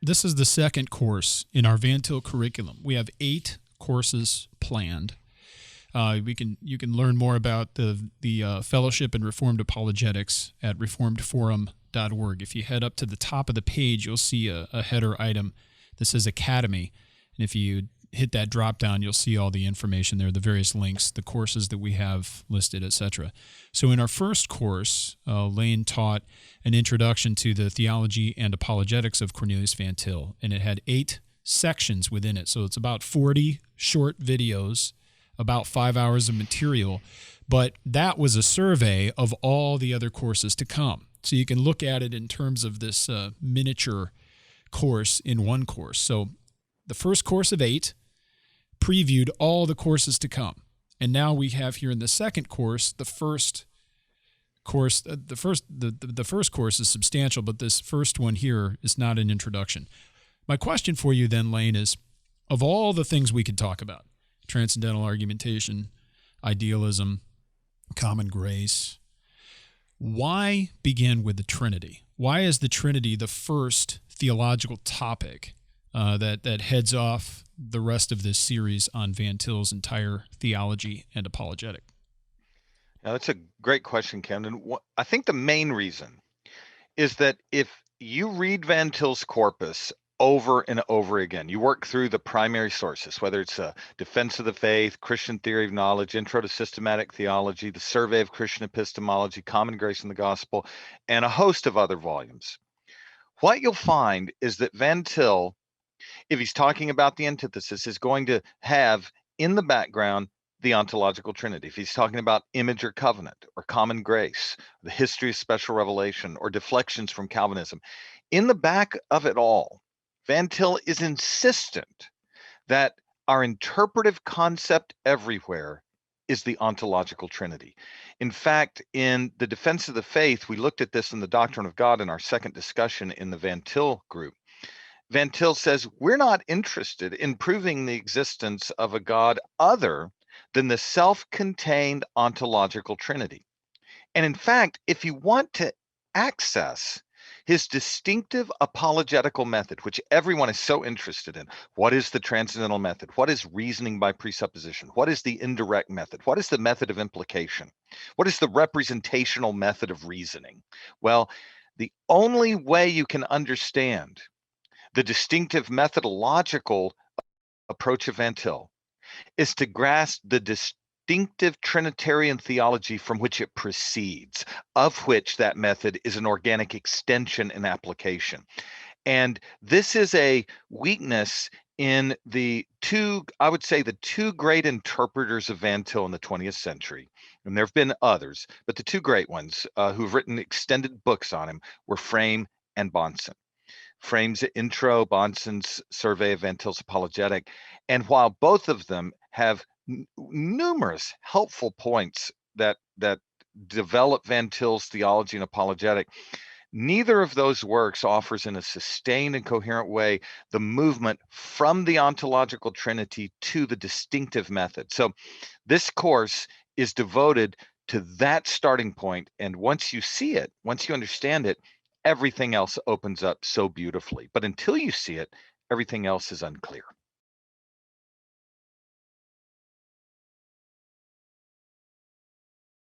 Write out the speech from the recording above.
this is the second course in our Van Til curriculum. We have 8 courses planned. You can learn more about the Fellowship in Reformed Apologetics at reformedforum.org. If you head up to the top of the page, you'll see a header item that says Academy. And if you hit that drop down, you'll see all the information there, the various links, the courses that we have listed, etc. So in our first course, Lane taught an introduction to the Theology and Apologetics of Cornelius Van Til, and it had 8 sections within it. So it's about 40 short videos, about 5 hours of material, but that was a survey of all the other courses to come. So you can look at it in terms of this miniature course in one course. So the first course of 8 previewed all the courses to come. And now we have here in the second course, the first course is substantial, but this first one here is not an introduction. My question for you then, Lane, is of all the things we could talk about, transcendental argumentation, idealism, common grace, why begin with the Trinity? Why is the Trinity the first theological topic that heads off the rest of this series on Van Til's entire theology and apologetic? Now, that's a great question, Camden. I think the main reason is that if you read Van Til's corpus over and over again, you work through the primary sources, whether it's a Defense of the Faith, Christian Theory of Knowledge, Intro to Systematic Theology, the Survey of Christian Epistemology, Common Grace in the Gospel, and a host of other volumes, what you'll find is that Van Til, if he's talking about the antithesis, is going to have in the background the ontological Trinity. If he's talking about image or covenant or common grace, the history of special revelation, or deflections from Calvinism, in the back of it all, Van Til is insistent that our interpretive concept everywhere is the ontological Trinity. In fact, in the Defense of the Faith, we looked at this in the Doctrine of God in our second discussion in the Van Til group. Van Til says we're not interested in proving the existence of a God other than the self-contained ontological Trinity. And in fact, if you want to access his distinctive apologetical method, which everyone is so interested in, what is the transcendental method? What is reasoning by presupposition? What is the indirect method? What is the method of implication? What is the representational method of reasoning? Well, the only way you can understand the distinctive methodological approach of Van Til is to grasp the distinctive Trinitarian theology from which it proceeds, of which that method is an organic extension and application. And this is a weakness in the two, I would say, the two great interpreters of Van Til in the 20th century. And there have been others, but the two great ones who've written extended books on him were Frame and Bahnsen. Frame's intro, Bahnsen's survey of Van Til's apologetic. And while both of them have numerous helpful points that develop Van Til's theology and apologetic, neither of those works offers in a sustained and coherent way the movement from the ontological Trinity to the distinctive method. So this course is devoted to that starting point. And once you see it, once you understand it, everything else opens up so beautifully. But until you see it, everything else is unclear.